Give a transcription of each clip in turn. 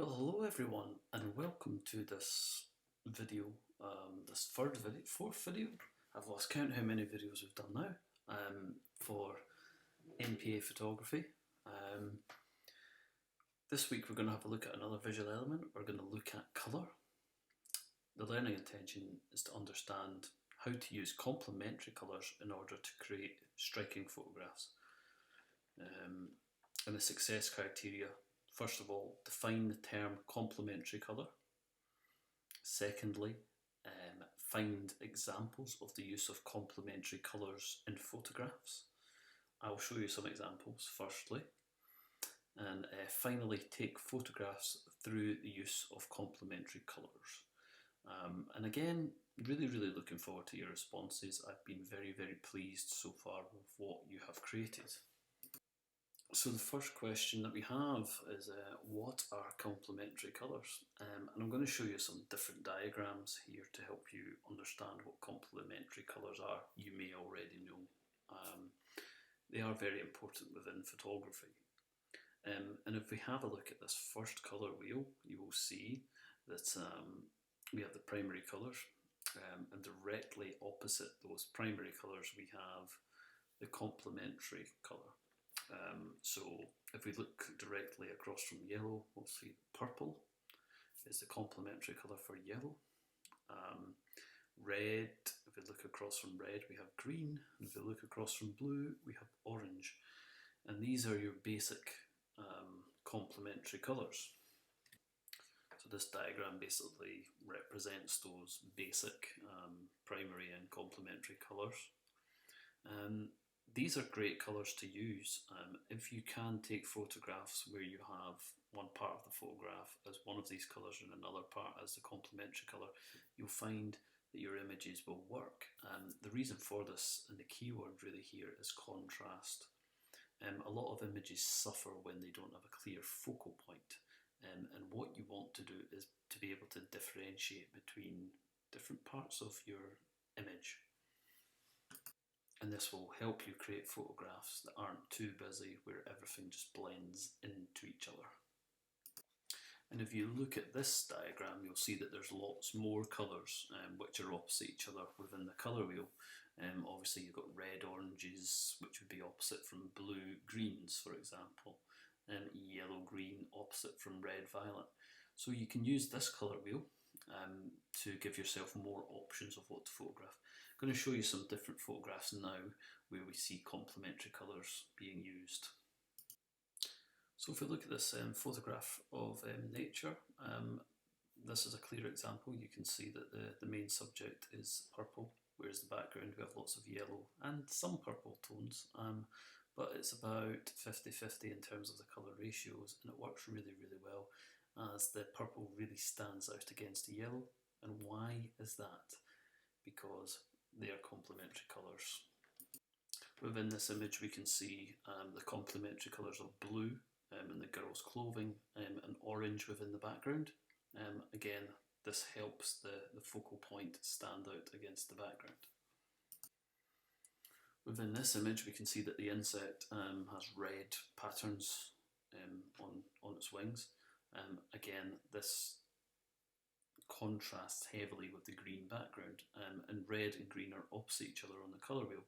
Well, hello everyone, and welcome to this video, this fourth video. I've lost count how many videos we've done now for NPA photography. This week we're going to have a look at another visual element. We're going to look at colour. The learning intention is to understand how to use complementary colours in order to create striking photographs. And the success criteria: first of all, define the term complementary colour. Secondly, find examples of the use of complementary colours in photographs. I'll show you some examples firstly. And finally, take photographs through the use of complementary colours. And again, really looking forward to your responses. I've been very pleased so far with what you have created. So the first question that we have is what are complementary colours? And I'm going to show you some different diagrams here to help you understand what complementary colours are. You may already know. They are very important within photography. And if we have a look at this first colour wheel, you will see that we have the primary colours, and directly opposite those primary colours we have the complementary colour. So if we look directly across from yellow, we'll see purple is the complementary colour for yellow. Red, if we look across from red, we have green. And if we look across from blue, we have orange. And these are your basic complementary colours. So this diagram basically represents those basic primary and complementary colours. These are great colours to use if you can take photographs where you have one part of the photograph as one of these colours and another part as the complementary colour. You'll find that your images will work. The reason for this, and the key word really here, is contrast. A lot of images suffer when they don't have a clear focal point, and what you want to do is to be able to differentiate between different parts of your image. And this will help you create photographs that aren't too busy, where everything just blends into each other. And if you look at this diagram, you'll see that there's lots more colours which are opposite each other within the colour wheel. Obviously you've got red oranges, which would be opposite from blue greens, for example. Yellow green opposite from red violet. So you can use this colour wheel to give yourself more options of what to photograph. I'm going to show you some different photographs now where we see complementary colours being used. So if we look at this photograph of nature, this is a clear example. You can see that the main subject is purple, whereas the background we have lots of yellow and some purple tones, but it's about 50-50 in terms of the colour ratios, and it works really well as the purple really stands out against the yellow. And why is that? Because they are complementary colours. Within this image we can see the complementary colours of blue in the girl's clothing and orange within the background. Again, this helps the focal point stand out against the background. Within this image we can see that the insect has red patterns on its wings. Again, this contrasts heavily with the green background, and red and green are opposite each other on the colour wheel.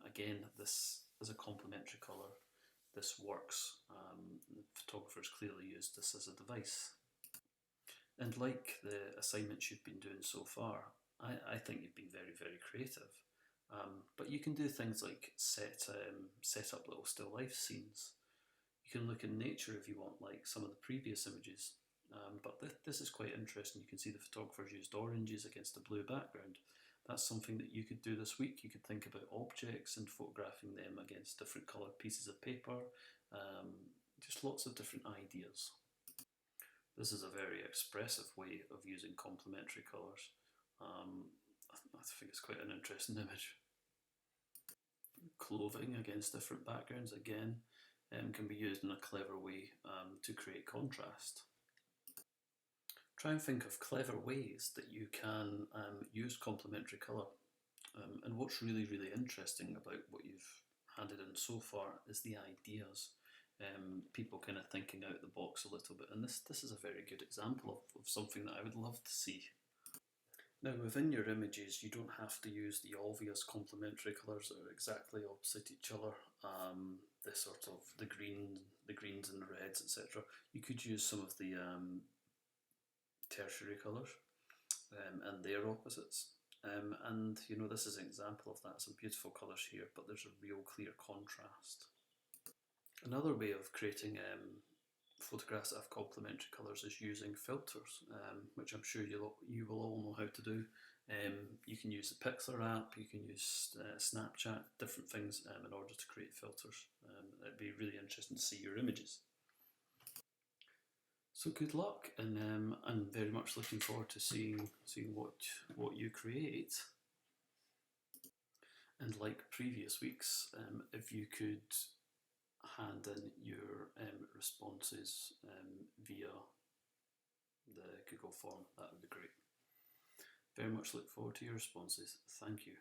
Again, this is a complementary colour. This works. The photographers clearly used this as a device. And like the assignments you've been doing so far, I think you've been very creative. But you can do things like set up little still life scenes. You can look in nature if you want, like some of the previous images. But this is quite interesting. You can see the photographers used oranges against a blue background. That's something that you could do this week. You could think about objects and photographing them against different coloured pieces of paper. Just lots of different ideas. This is a very expressive way of using complementary colours. I think it's quite an interesting image. Clothing against different backgrounds, again, can be used in a clever way to create contrast. Try and think of clever ways that you can use complementary colour. And what's really interesting about what you've handed in so far is the ideas. people kind of thinking out the box a little bit, and this is a very good example of something that I would love to see. Now within your images you don't have to use the obvious complementary colours that are exactly opposite each other, the sort of the greens and the reds, etc. You could use some of the tertiary colours and their opposites. And you know, this is an example of that, some beautiful colours here, but there's a real clear contrast. Another way of creating photographs that have complementary colours is using filters, which I'm sure you will all know how to do. You can use the Pixlr app, you can use Snapchat, different things in order to create filters. It'd be really interesting to see your images. So good luck, and I'm very much looking forward to seeing what you create. And like previous weeks, if you could hand in your responses via the Google form, that would be great. Very much look forward to your responses. Thank you.